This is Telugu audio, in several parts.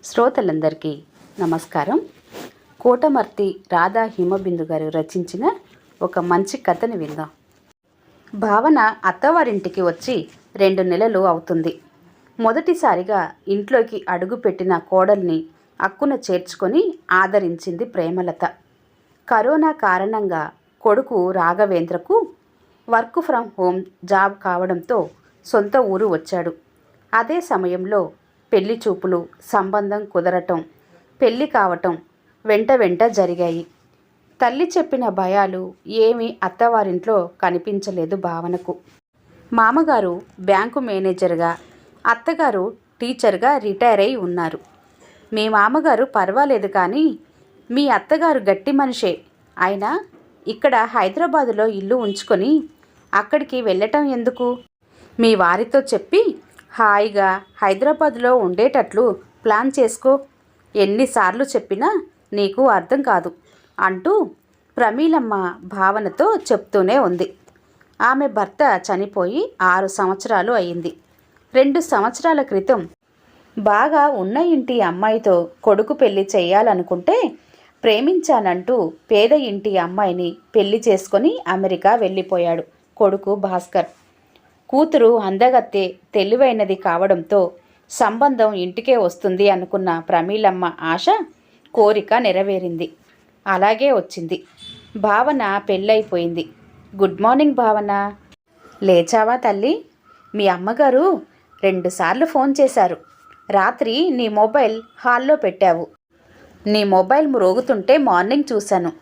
శ్రోతలందరికీ నమస్కారం. కోటమర్తి రాధా హిమబిందు గారు రచించిన ఒక మంచి కథని విందాం. భావన అత్తవారింటికి వచ్చి 2 నెలలు అవుతుంది. మొదటిసారిగా ఇంట్లోకి అడుగుపెట్టిన కోడల్ని అక్కున చేర్చుకొని ఆదరించింది ప్రేమలత. కరోనా కారణంగా కొడుకు రాఘవేంద్రకు వర్క్ ఫ్రమ్ హోమ్ జాబ్ కావడంతో సొంత ఊరు వచ్చాడు. అదే సమయంలో పెళ్లి చూపులు, సంబంధం కుదరటం, పెళ్లి కావటం వెంట జరిగాయి. తల్లి చెప్పిన భయాలు ఏమీ అత్తవారింట్లో కనిపించలేదు భావనకు. మామగారు బ్యాంకు మేనేజర్గా, అత్తగారు టీచర్గా రిటైర్ అయి ఉన్నారు. మీ మామగారు పర్వాలేదు కానీ మీ అత్తగారు గట్టి మనిషే. అయినా ఇక్కడ హైదరాబాదులో ఇల్లు ఉంచుకొని అక్కడికి వెళ్ళటం ఎందుకు? మీ వారితో చెప్పి హాయిగా హైదరాబాద్లో ఉండేటట్లు ప్లాన్ చేసుకో. ఎన్నిసార్లు చెప్పినా నీకు అర్థం కాదు అంటూ ప్రమీలమ్మ భావనతో చెప్తూనే ఉంది. ఆమె భర్త చనిపోయి 6 సంవత్సరాలు అయింది. 2 సంవత్సరాల క్రితం బాగా ఉన్న ఇంటి అమ్మాయితో కొడుకు పెళ్లి చేయాలనుకుంటే ప్రేమించానంటూ పేద ఇంటి అమ్మాయిని పెళ్లి చేసుకొని అమెరికా వెళ్ళిపోయాడు కొడుకు భాస్కర్. కూతురు అందగత్తె తెలివైనది కావడంతో సంబంధం ఇంటికే వస్తుంది అనుకున్న ప్రమీలమ్మ ఆశ, కోరిక నెరవేరింది. అలాగే వచ్చింది. భావన పెళ్ళైపోయింది. గుడ్ మార్నింగ్ భావన. లేచావా తల్లి? మీ అమ్మగారు 2 సార్లు ఫోన్ చేశారు. రాత్రి నీ మొబైల్ హాల్లో పెట్టావు. నీ మొబైల్ మ్రోగుతుంటే మార్నింగ్ చూశాను.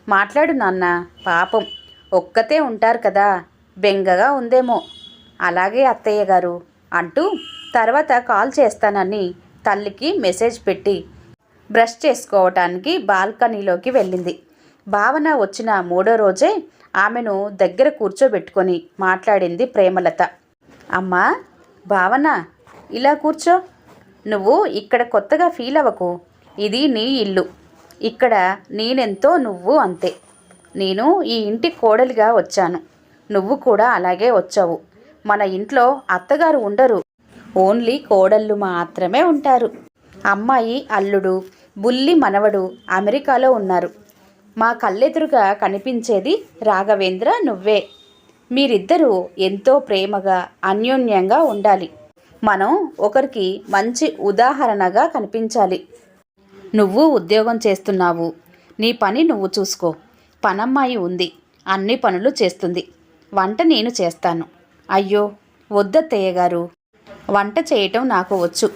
మాట్లాడు నాన్న. పాపం ఒక్కతే ఉంటారు కదా, బెంగగా ఉందేమో. అలాగే అత్తయ్య గారు అంటూ తర్వాత కాల్ చేస్తానని తల్లికి మెసేజ్ పెట్టి బ్రష్ చేసుకోవటానికి బాల్కనీలోకి వెళ్ళింది. భావన వచ్చిన 3వ రోజే ఆమెను దగ్గర కూర్చోబెట్టుకొని మాట్లాడింది ప్రేమలత. అమ్మా భావన, ఇలా కూర్చో. నువ్వు ఇక్కడ కొత్తగా ఫీల్ అవ్వకు. ఇది నీ ఇల్లు. ఇక్కడ నేనెంతో నువ్వు అంతే. నేను ఈ ఇంటి కోడలిగా వచ్చాను. నువ్వు కూడా అలాగే వచ్చావు. మన ఇంట్లో అత్తగారు ఉండరు, ఓన్లీ కోడళ్ళు మాత్రమే ఉంటారు. అమ్మాయి, అల్లుడు, బుల్లి మనవడు అమెరికాలో ఉన్నారు. మా కళ్ళెదురుగా కనిపించేది రాఘవేంద్ర నువ్వే. మీరిద్దరూ ఎంతో ప్రేమగా అన్యోన్యంగా ఉండాలి. మనం ఒకరికి మంచి ఉదాహరణగా కనిపించాలి. నువ్వు ఉద్యోగం చేస్తున్నావు, నీ పని నువ్వు చూసుకో. పనమ్మాయి ఉంది, అన్ని పనులు చేస్తుంది. వంట నేను చేస్తాను. అయ్యో వద్దత్తయ్య గారు, వంట చేయటం నాకు వచ్చు.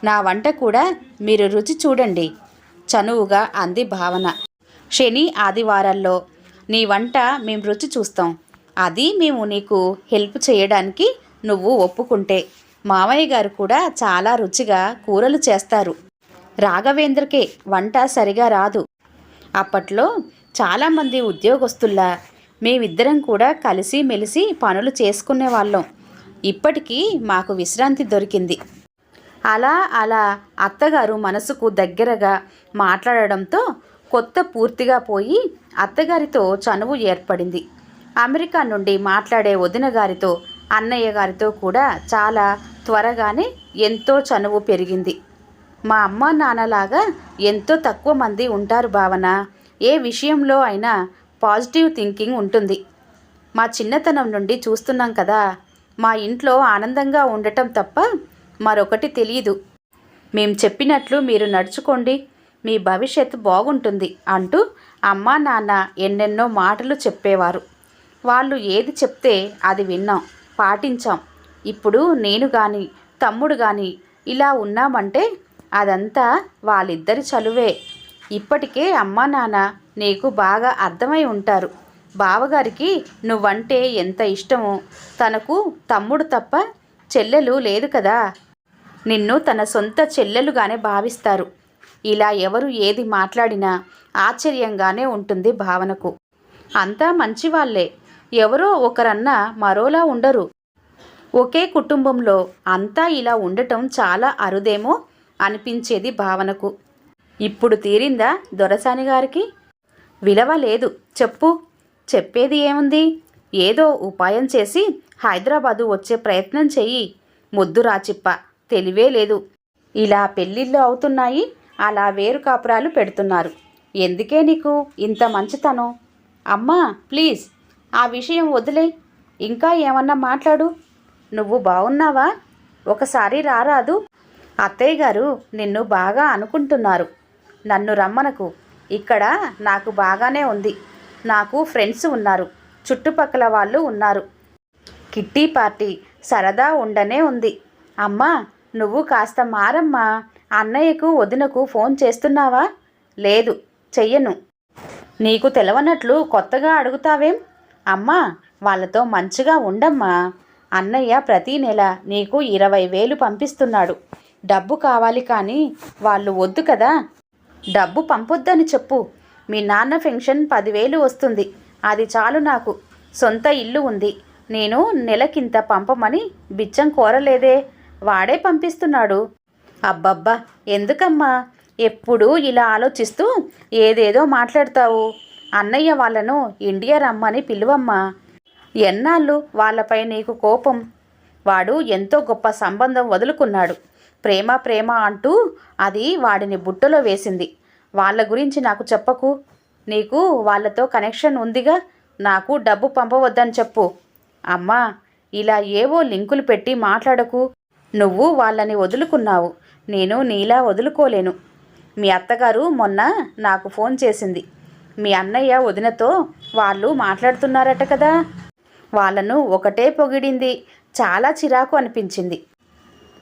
నా వంట కూడా మీరు రుచి చూడండి చనువుగా అంది భావన. శని ఆదివారాల్లో నీ వంట మేము రుచి చూస్తాం. అది మేము నీకు హెల్ప్ చేయడానికి నువ్వు ఒప్పుకుంటే. మామయ్య గారు కూడా చాలా రుచిగా కూరలు చేస్తారు. రాఘవేంద్రకే వంట సరిగా రాదు. అప్పట్లో చాలామంది ఉద్యోగస్తుల్లా మేమిద్దరం కూడా కలిసి మెలిసి పనులు చేసుకునే వాళ్ళం. ఇప్పటికీ మాకు విశ్రాంతి దొరికింది. అలా అత్తగారు మనసుకు దగ్గరగా మాట్లాడడంతో కొత్త పూర్తిగా పోయి అత్తగారితో చనువు ఏర్పడింది. అమెరికా నుండి మాట్లాడే వదిన గారితో, అన్నయ్య గారితో కూడా చాలా త్వరగానే ఎంతో చనువు పెరిగింది. మా అమ్మ నాన్నలాగా ఎంతో తక్కువ మంది ఉంటారు భావన. ఏ విషయంలో అయినా పాజిటివ్ థింకింగ్ ఉంటుంది. మా చిన్నతనం నుండి చూస్తున్నాం కదా. మా ఇంట్లో ఆనందంగా ఉండటం తప్ప మరొకటి తెలియదు. మేం చెప్పినట్లు మీరు నడుచుకోండి, మీ భవిష్యత్తు బాగుంటుంది అంటూ అమ్మా నాన్న ఎన్నెన్నో మాటలు చెప్పేవారు. వాళ్ళు ఏది చెప్తే అది విన్నాం, పాటించాం. ఇప్పుడు నేను కానీ తమ్ముడు కానీ ఇలా ఉన్నామంటే అదంతా వాళ్ళిద్దరి చలువే. ఇప్పటికే అమ్మా నాన్న నీకు బాగా అర్థమై ఉంటారు. బావగారికి నువ్వంటే ఎంత ఇష్టమో. తనకు తమ్ముడు తప్ప చెల్లెలు లేదు కదా. నిన్ను తన సొంత చెల్లెలుగానే భావిస్తారు. ఇలా ఎవరు ఏది మాట్లాడినా ఆశ్చర్యంగానే ఉంటుంది భావనకు. అంతా మంచివాళ్లే, ఎవరో ఒకరన్నా మరోలా ఉండరు. ఒకే కుటుంబంలో అంతా ఇలా ఉండటం చాలా అరుదేమో అనిపించేది భావనకు. ఇప్పుడు తీరిందా దొరసాని గారికి? విలువ లేదు. చెప్పు. చెప్పేది ఏముంది? ఏదో ఉపాయం చేసి హైదరాబాదు వచ్చే ప్రయత్నం చెయ్యి. ముద్దు రాచిప్ప, తెలివే లేదు. ఇలా పెళ్ళిళ్ళు అవుతున్నాయి, అలా వేరు కాపురాలు పెడుతున్నారు. ఎందుకే నీకు ఇంత మంచితనం? అమ్మా ప్లీజ్, ఆ విషయం వదిలే. ఇంకా ఏమన్నా మాట్లాడు. నువ్వు బాగున్నావా? ఒకసారి రారాదు. అత్తయ్య గారు నిన్ను బాగా అనుకుంటున్నారు. నన్ను రమ్మనకు. ఇక్కడ నాకు బాగానే ఉంది. నాకు ఫ్రెండ్స్ ఉన్నారు, చుట్టుపక్కల వాళ్ళు ఉన్నారు. కిట్టి పార్టీ సరదా ఉండనే ఉంది. అమ్మా నువ్వు కాస్త మారమ్మా. అన్నయ్యకు వదినకు ఫోన్ చేస్తున్నావా? లేదు, చెయ్యను. నీకు తెలవనట్లు కొత్తగా అడుగుతావేం? అమ్మా వాళ్ళతో మంచిగా ఉండమ్మా. అన్నయ్య ప్రతీ నెల నీకు 20,000 పంపిస్తున్నాడు. డబ్బు కావాలి కానీ వాళ్ళు వద్దు కదా. డబ్బు పంపొద్దని చెప్పు. మీ నాన్న పెన్షన్ 10,000 వస్తుంది. అది చాలు నాకు. సొంత ఇల్లు ఉంది. నేను నెలకింత పంపమని బిచ్చం కోరలేదే. వాడే పంపిస్తున్నాడు. అబ్బబ్బా ఎందుకమ్మా ఎప్పుడూ ఇలా ఆలోచిస్తూ ఏదేదో మాట్లాడతావు? అన్నయ్య వాళ్ళను ఇండియా రమ్మని పిలువమ్మా. ఎన్నాళ్ళు వాళ్ళపై నీకు కోపం? వాడు ఎంతో గొప్ప సంబంధం వదులుకున్నాడు. ప్రేమ ప్రేమ అంటూ అది వాడిని బుట్టలో వేసింది. వాళ్ళ గురించి నాకు చెప్పకు. నీకు వాళ్ళతో కనెక్షన్ ఉందిగా. నాకు డబ్బు పంపవద్దని చెప్పు. అమ్మా ఇలా ఏవో లింకులు పెట్టి మాట్లాడకు. నువ్వు వాళ్ళని వదులుకున్నావు, నేను నీలా వదులుకోలేను. మీ అత్తగారు మొన్న నాకు ఫోన్ చేసింది. మీ అన్నయ్య వదినతో వాళ్ళు మాట్లాడుతున్నారట కదా. వాళ్ళను ఒకటే పొగిడింది. చాలా చిరాకు అనిపించింది.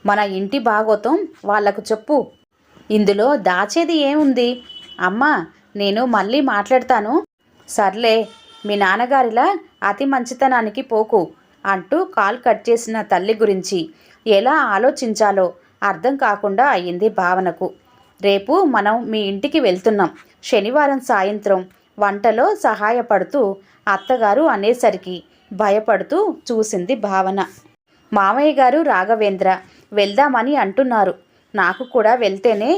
మన ఇంటి బాగోతం వాళ్లకు చెప్పు. ఇందులో దాచేది ఏముంది? అమ్మా నేను మళ్ళీ మాట్లాడతాను. సర్లే, మీ నాన్నగారిలా అతి మంచితనానికి పోకు అంటూ కాల్ కట్ చేసిన తల్లి గురించి ఎలా ఆలోచించాలో అర్థం కాకుండా అయ్యింది భావనకు. రేపు మనం మీ ఇంటికి వెళ్తున్నాం. శనివారం సాయంత్రం వంటలో సహాయపడుతూ అత్తగారు అనేసరికి భయపడుతూ చూసింది భావన. మామయ్య గారు రాఘవేంద్ర వెళ్దామని అంటున్నారు. నాకు కూడా వెళ్తేనే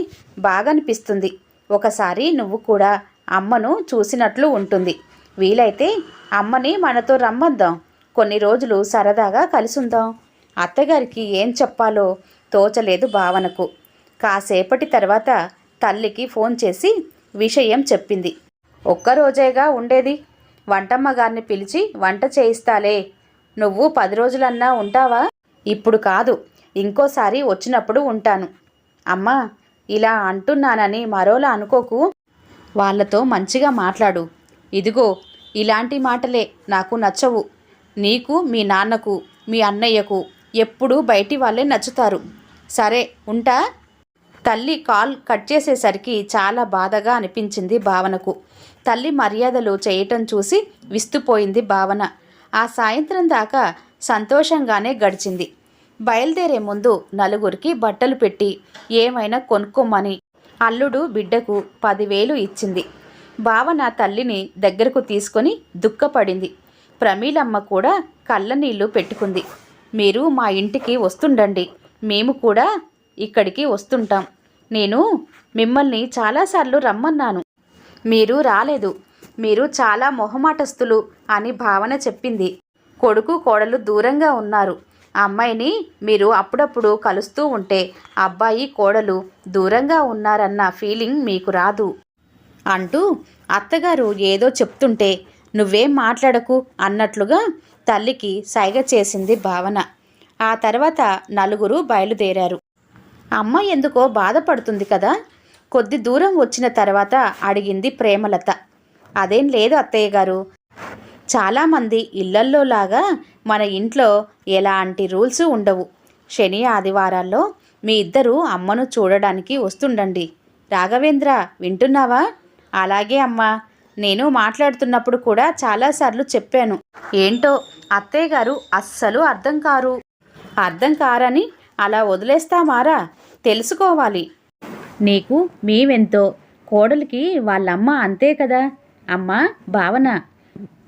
బాగనిపిస్తుంది. ఒకసారి నువ్వు కూడా అమ్మను చూసినట్లు ఉంటుంది. వీలైతే అమ్మని మనతో రమ్మద్దాం. కొన్ని రోజులు సరదాగా కలిసుందాం. అత్తగారికి ఏం చెప్పాలో తోచలేదు భావనకు. కాసేపటి తర్వాత తల్లికి ఫోన్ చేసి విషయం చెప్పింది. ఒక్కరోజేగా ఉండేది. వంటమ్మ గారిని పిలిచి వంట చేయిస్తాలే. నువ్వు 10 రోజులన్నా ఉంటావా? ఇప్పుడు కాదు, ఇంకోసారి వచ్చినప్పుడు ఉంటాను. అమ్మా ఇలా అంటున్నానని మరోలా అనుకోకు. వాళ్ళతో మంచిగా మాట్లాడు. ఇదిగో ఇలాంటి మాటలే నాకు నచ్చవు. నీకు, మీ నాన్నకు, మీ అన్నయ్యకు ఎప్పుడూ బయటి వాళ్ళే నచ్చుతారు. సరే ఉంటా. తల్లి కాల్ కట్ చేసేసరికి చాలా బాధగా అనిపించింది భావనకు. తల్లి మర్యాదలు చేయటం చూసి విస్తుపోయింది భావన. ఆ సాయంత్రం దాకా సంతోషంగానే గడిచింది. బయలుదేరే ముందు నలుగురికి బట్టలు పెట్టి ఏమైనా కొనుక్కోమని అల్లుడు బిడ్డకు 10,000 ఇచ్చింది. భావన తల్లిని దగ్గరకు తీసుకొని దుఃఖపడింది. ప్రమీలమ్మ కూడా కళ్ళనీళ్ళు పెట్టుకుంది. మీరు మా ఇంటికి వస్తుండండి, మేము కూడా ఇక్కడికి వస్తుంటాం. నేను మిమ్మల్ని చాలాసార్లు రమ్మన్నాను, మీరు రాలేదు. మీరు చాలా మొహమాటస్తులు అని భావన చెప్పింది. కొడుకు కోడలు దూరంగా ఉన్నారు. అమ్మాయిని మీరు అప్పుడప్పుడు కలుస్తూ ఉంటే అబ్బాయి కోడలు దూరంగా ఉన్నారన్న ఫీలింగ్ మీకు రాదు అంటూ అత్తగారు ఏదో చెప్తుంటే నువ్వేం మాట్లాడకు అన్నట్లుగా తల్లికి సైగ చేసింది భావన. ఆ తర్వాత నలుగురు బయలుదేరారు. అమ్మ ఎందుకో బాధపడుతుంది కదా. కొద్ది దూరం వచ్చిన తర్వాత అడిగింది ప్రేమలత. అదేం లేదు అత్తయ్య గారు, చాలామంది ఇళ్లల్లో లాగా మన ఇంట్లో ఎలాంటి రూల్స్ ఉండవు. శని ఆదివారాల్లో మీ ఇద్దరు అమ్మను చూడడానికి వస్తుండండి. రాఘవేంద్ర వింటున్నావా? అలాగే అమ్మా. నేను మాట్లాడుతున్నప్పుడు కూడా చాలాసార్లు చెప్పాను. ఏంటో అత్తయ్య గారు అస్సలు అర్థం కారని అలా వదిలేస్తామారా? తెలుసుకోవాలి. నీకు మేవెంతో, కోడలికి వాళ్ళమ్మ అంతే కదా. అమ్మా భావన,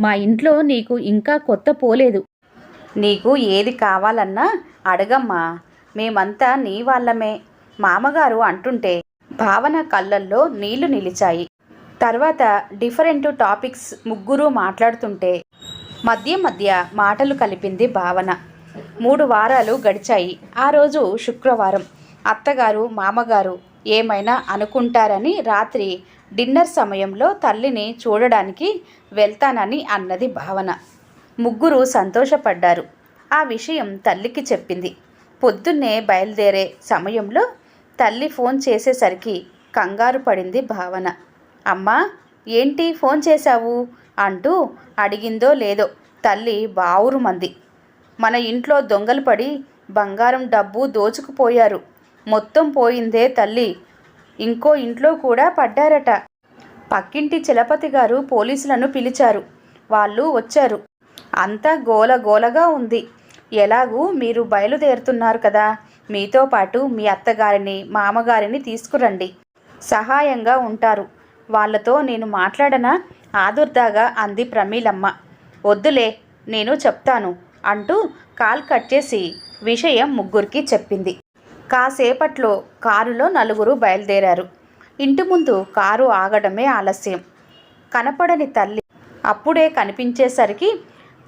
మా ఇంట్లో నీకు ఇంకా కొత్త పోలేదు. నీకు ఏది కావాలన్నా అడగమ్మా, మేమంతా నీ వాళ్ళమే. మామగారు అంటుంటే భావన కళ్ళల్లో నీళ్లు నిలిచాయి. తర్వాత డిఫరెంట్ టాపిక్స్ ముగ్గురు మాట్లాడుతుంటే మధ్య మధ్య మాటలు కలిపింది భావన. 3 వారాలు గడిచాయి. ఆ రోజు శుక్రవారం. అత్తగారు మామగారు ఏమైనా అనుకుంటారని రాత్రి డిన్నర్ సమయంలో తల్లిని చూడడానికి వెళ్తానని అన్నది భావన. ముగ్గురు సంతోషపడ్డారు. ఆ విషయం తల్లికి చెప్పింది. పొద్దున్నే బయలుదేరే సమయంలో తల్లి ఫోన్ చేసేసరికి కంగారు పడింది భావన. అమ్మా, ఏంటి ఫోన్ చేశావు అంటూ అడిగిందో లేదో తల్లి బావురుమంది. మన ఇంట్లో దొంగలు పడి బంగారం డబ్బు దోచుకుపోయారు. మొత్తం పోయిందే తల్లి. ఇంకో ఇంట్లో కూడా పడ్డారట. పక్కింటి చలపతి గారు పోలీసులను పిలిచారు. వాళ్ళు వచ్చారు. అంతా గోలగోలగా ఉంది. ఎలాగూ మీరు బయలుదేరుతున్నారు కదా, మీతో పాటు మీ అత్తగారిని మామగారిని తీసుకురండి. సహాయంగా ఉంటారు. వాళ్ళతో నేను మాట్లాడనా ఆదుర్దాగా అంది ప్రమీలమ్మ. వద్దులే, నేను చెప్తాను అంటూ కాల్ కట్ చేసి విషయం ముగ్గురికి చెప్పింది. కాసేపట్లో కారులో నలుగురు బయలుదేరారు. ఇంటి ముందు కారు ఆగడమే ఆలస్యం. కనపడని తల్లి అప్పుడే కనిపించేసరికి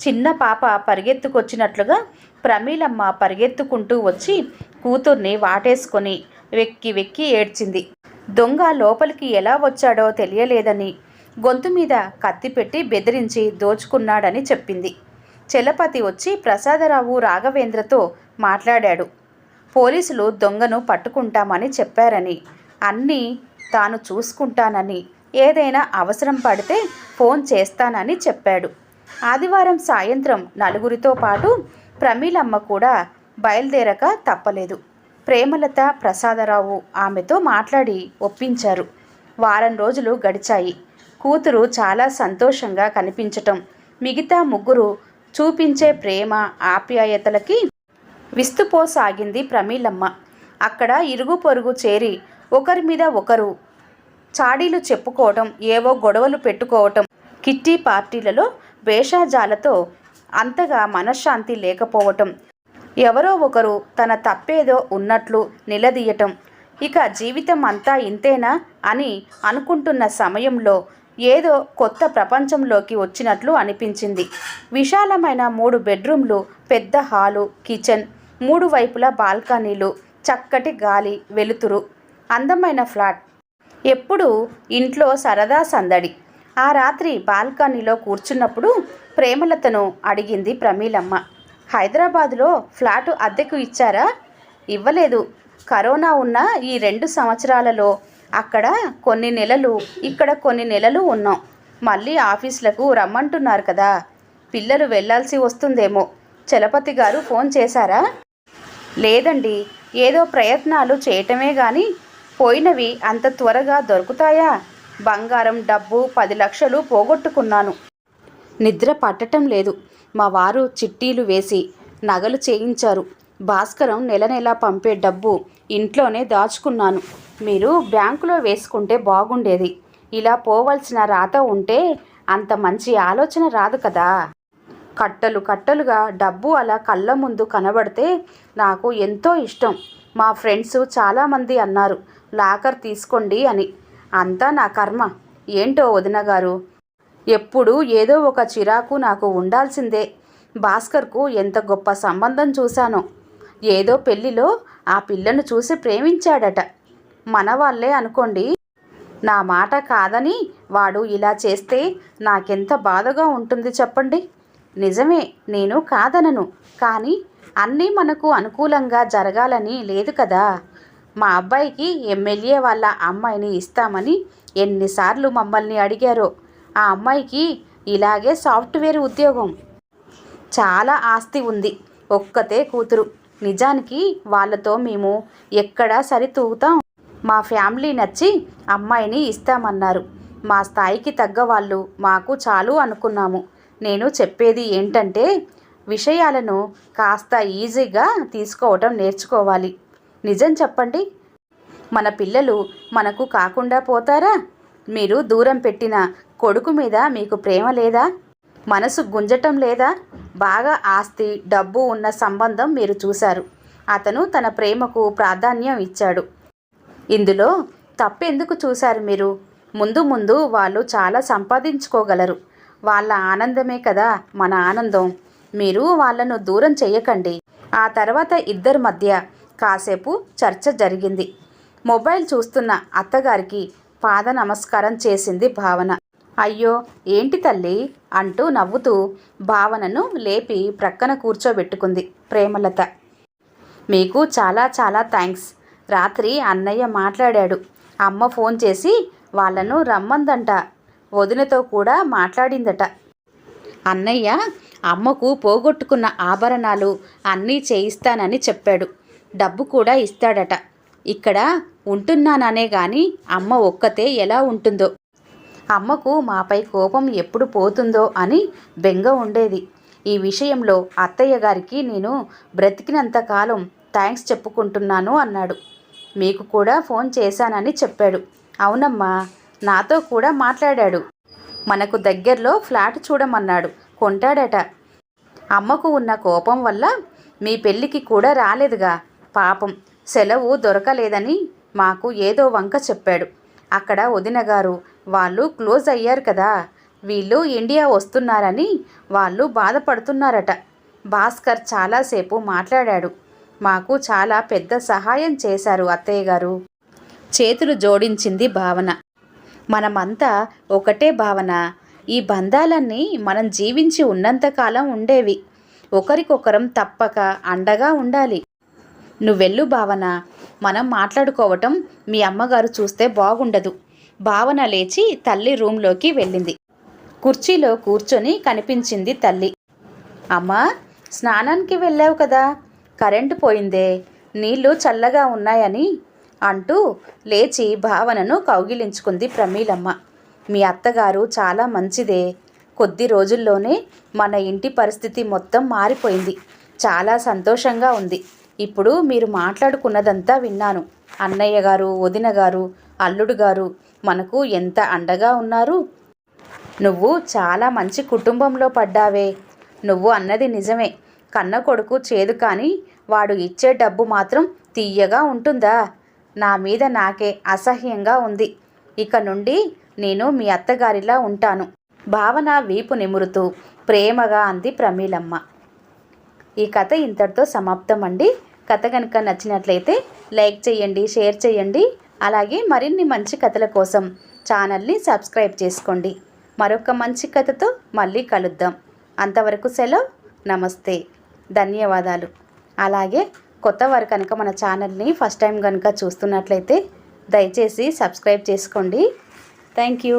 చిన్న పాప పరిగెత్తుకొచ్చినట్లుగా ప్రమీలమ్మ పరిగెత్తుకుంటూ వచ్చి కూతుర్ని వాటేసుకొని వెక్కి వెక్కి ఏడ్చింది. దొంగ లోపలికి ఎలా వచ్చాడో తెలియలేదని, గొంతు మీద కత్తి పెట్టి బెదిరించి దోచుకున్నాడని చెప్పింది. చలపతి వచ్చి ప్రసాదరావు రాఘవేంద్రతో మాట్లాడాడు. పోలీసులు దొంగను పట్టుకుంటామని చెప్పారని, అన్నీ తాను చూసుకుంటానని, ఏదైనా అవసరం పడితే ఫోన్ చేస్తానని చెప్పాడు. ఆదివారం సాయంత్రం నలుగురితో పాటు ప్రమీలమ్మ కూడా బయలుదేరక తప్పలేదు. ప్రేమలత, ప్రసాదరావు ఆమెతో మాట్లాడి ఒప్పించారు. వారం రోజులు గడిచాయి. కూతురు చాలా సంతోషంగా కనిపించటం, మిగతా ముగ్గురు చూపించే ప్రేమ ఆప్యాయతలకి విస్తుపోసాగింది ప్రమీలమ్మ. అక్కడ ఇరుగు పొరుగు చేరి ఒకరి మీద ఒకరు చాడీలు చెప్పుకోవటం, ఏవో గొడవలు పెట్టుకోవటం, కిట్టి పార్టీలలో వేషాజాలతో అంతగా మనశ్శాంతి లేకపోవటం, ఎవరో ఒకరు తన తప్పేదో ఉన్నట్లు నిలదీయటం, ఇక జీవితం అంతా ఇంతేనా అని అనుకుంటున్న సమయంలో ఏదో కొత్త ప్రపంచంలోకి వచ్చినట్లు అనిపించింది. విశాలమైన 3 బెడ్రూమ్లు, పెద్ద హాలు, కిచెన్, 3 వైపులా బాల్కనీలు, చక్కటి గాలి, వెలుతురు, అందమైన ఫ్లాట్. ఎప్పుడూ ఇంట్లో సరదా సందడి. ఆ రాత్రి బాల్కనీలో కూర్చున్నప్పుడు ప్రేమలతను అడిగింది ప్రమీలమ్మ. హైదరాబాదులో ఫ్లాటు అద్దెకు ఇచ్చారా? ఇవ్వలేదు. కరోనా ఉన్న ఈ 2 సంవత్సరాలలో అక్కడ కొన్ని నెలలు, ఇక్కడ కొన్ని నెలలు ఉన్నాం. మళ్ళీ ఆఫీసులకు రమ్మంటున్నారు కదా, పిల్లలు వెళ్ళాల్సి వస్తుందేమో. చలపతి గారు ఫోన్ చేశారా? లేదండి, ఏదో ప్రయత్నాలు చేయటమే కానీ పోయినవి అంత త్వరగా దొరుకుతాయా? బంగారం డబ్బు 10 లక్షలు పోగొట్టుకున్నాను. నిద్ర పట్టటం లేదు. మా వారు చిట్టీలు వేసి నగలు చేయించారు. భాస్కరం నెల నెలా పంపే డబ్బు ఇంట్లోనే దాచుకున్నాను. మీరు బ్యాంకులో వేసుకుంటే బాగుండేది. ఇలా పోవలసిన రాత ఉంటే అంత మంచి ఆలోచన రాదు కదా. కట్టలు కట్టలుగా డబ్బు అలా కళ్ళ ముందు కనబడితే నాకు ఎంతో ఇష్టం. మా ఫ్రెండ్స్ చాలామంది అన్నారు లాకర్ తీసుకోండి అని. అంతా నా కర్మ. ఏంటో వదిన గారు, ఎప్పుడు ఏదో ఒక చిరాకు నాకు ఉండాల్సిందే. భాస్కర్కు ఎంత గొప్ప సంబంధం చూశానో. ఏదో పెళ్లిలో ఆ పిల్లను చూసి ప్రేమించాడట. మన వాళ్ళే అనుకోండి. నా మాట కాదని వాడు ఇలా చేస్తే నాకెంత బాధగా ఉంటుంది చెప్పండి. నిజమే, నేను కాదనను. కానీ అన్నీ మనకు అనుకూలంగా జరగాలని లేదు కదా. మా అబ్బాయికి ఎమ్మెల్యే వాళ్ళ అమ్మాయిని ఇస్తామని ఎన్నిసార్లు మమ్మల్ని అడిగారో. ఆ అమ్మాయికి ఇలాగే సాఫ్ట్వేర్ ఉద్యోగం, చాలా ఆస్తి ఉంది. ఒక్కతే కూతురు. నిజానికి వాళ్ళతో మేము ఎక్కడా సరితూగుతాం. మా ఫ్యామిలీ నచ్చి అమ్మాయిని ఇస్తామన్నారు. మా స్థాయికి తగ్గ వాళ్ళు మాకు చాలు అనుకున్నాము. నేను చెప్పేది ఏంటంటే విషయాలను కాస్త ఈజీగా తీసుకోవటం నేర్చుకోవాలి. నిజం చెప్పండి, మన పిల్లలు మనకు కాకుండా పోతారా? మీరు దూరం పెట్టిన కొడుకు మీద మీకు ప్రేమ లేదా? మనసు గుంజటం లేదా? బాగా ఆస్తి డబ్బు ఉన్న సంబంధం మీరు చూశారు. అతను తన ప్రేమకు ప్రాధాన్యం ఇచ్చాడు. ఇందులో తప్పెందుకు చూశారు మీరు? ముందు ముందు వాళ్ళు చాలా సంపాదించుకోగలరు. వాళ్ళ ఆనందమే కదా మన ఆనందం. మీరు వాళ్ళను దూరం చెయ్యకండి. ఆ తర్వాత ఇద్దరి మధ్య కాసేపు చర్చ జరిగింది. మొబైల్ చూస్తున్న అత్తగారికి పాద నమస్కారం చేసింది భావన. అయ్యో ఏంటి తల్లి అంటూ నవ్వుతూ భావనను లేపి ప్రక్కన కూర్చోబెట్టుకుంది ప్రేమలత. మీకు చాలా చాలా థ్యాంక్స్. రాత్రి అన్నయ్య మాట్లాడాడు. అమ్మ ఫోన్ చేసి వాళ్ళను రమ్మందంట. వదినతో కూడా మాట్లాడిందట. అన్నయ్య అమ్మకు పోగొట్టుకున్న ఆభరణాలు అన్నీ చేయిస్తానని చెప్పాడు. డబ్బు కూడా ఇస్తాడట. ఇక్కడ ఉంటున్నాననే గాని అమ్మ ఒక్కతే ఎలా ఉంటుందో. అమ్మకు మాపై కోపం ఎప్పుడు పోతుందో అని బెంగ ఉండేది. ఈ విషయంలో అత్తయ్య గారికి నేను బ్రతికినంతకాలం థ్యాంక్స్ చెప్పుకుంటున్నాను అన్నాడు. మీకు కూడా ఫోన్ చేశానని చెప్పాడు. అవునమ్మా, నాతో కూడా మాట్లాడాడు. మనకు దగ్గరలో ఫ్లాట్ చూడమన్నాడు. కొంటాడట. అమ్మకు ఉన్న కోపం వల్ల మీ పెళ్ళికి కూడా రాలేదుగా. పాపం సెలవు దొరకలేదని మాకు ఏదో వంక చెప్పాడు. అక్కడ వదిన గారు వాళ్ళు క్లోజ్ అయ్యారు కదా. వీళ్ళు ఇండియా వస్తున్నారని వాళ్ళు బాధపడుతున్నారట. భాస్కర్ చాలాసేపు మాట్లాడాడు. మాకు చాలా పెద్ద సహాయం చేశారు అత్తయ్య గారు. చేతులు జోడించింది భావన. మనమంతా ఒకటే భావన. ఈ బంధాలన్నీ మనం జీవించి ఉన్నంతకాలం ఉండేవి. ఒకరికొకరం తప్పక అండగా ఉండాలి. నువ్వెళ్ళు భావన, మనం మాట్లాడుకోవటం మీ అమ్మగారు చూస్తే బాగుండదు. భావన లేచి తల్లి రూంలోకి వెళ్ళింది. కుర్చీలో కూర్చొని కనిపించింది తల్లి. అమ్మా, స్నానానికి వెళ్ళావు కదా, కరెంటు పోయిందే, నీళ్లు చల్లగా ఉన్నాయని అంటూ లేచి భావనను కౌగిలించుకుంది ప్రమీలమ్మ. మీ అత్తగారు చాలా మంచిదే. కొద్ది రోజుల్లోనే మన ఇంటి పరిస్థితి మొత్తం మారిపోయింది. చాలా సంతోషంగా ఉంది. ఇప్పుడు మీరు మాట్లాడుకున్నదంతా విన్నాను. అన్నయ్య గారు, వదిన గారు, అల్లుడు గారు మనకు ఎంత అండగా ఉన్నారు. నువ్వు చాలా మంచి కుటుంబంలో పడ్డావే. నువ్వు అన్నది నిజమే. కన్న కొడుకు చేదు కానీ వాడు ఇచ్చే డబ్బు మాత్రం తీయగా ఉంటుందా? నా మీద నాకే అసహ్యంగా ఉంది. ఇక నుండి నేను మీ అత్తగారిలా ఉంటాను. భావన వీపు నిమురుతూ ప్రేమగా అంది ప్రమీలమ్మ. ఈ కథ ఇంతటితో సమాప్తం అండి. కథ కనుక నచ్చినట్లయితే లైక్ చేయండి, షేర్ చేయండి. అలాగే మరిన్ని మంచి కథల కోసం ఛానల్ని సబ్స్క్రైబ్ చేసుకోండి. మరొక మంచి కథతో మళ్ళీ కలుద్దాం. అంతవరకు సెలవు. నమస్తే, ధన్యవాదాలు. అలాగే కొత్త వారు కనుక మన ఛానల్ని ఫస్ట్ టైం కనుక చూస్తున్నట్లయితే దయచేసి సబ్స్క్రైబ్ చేసుకోండి. Thank you.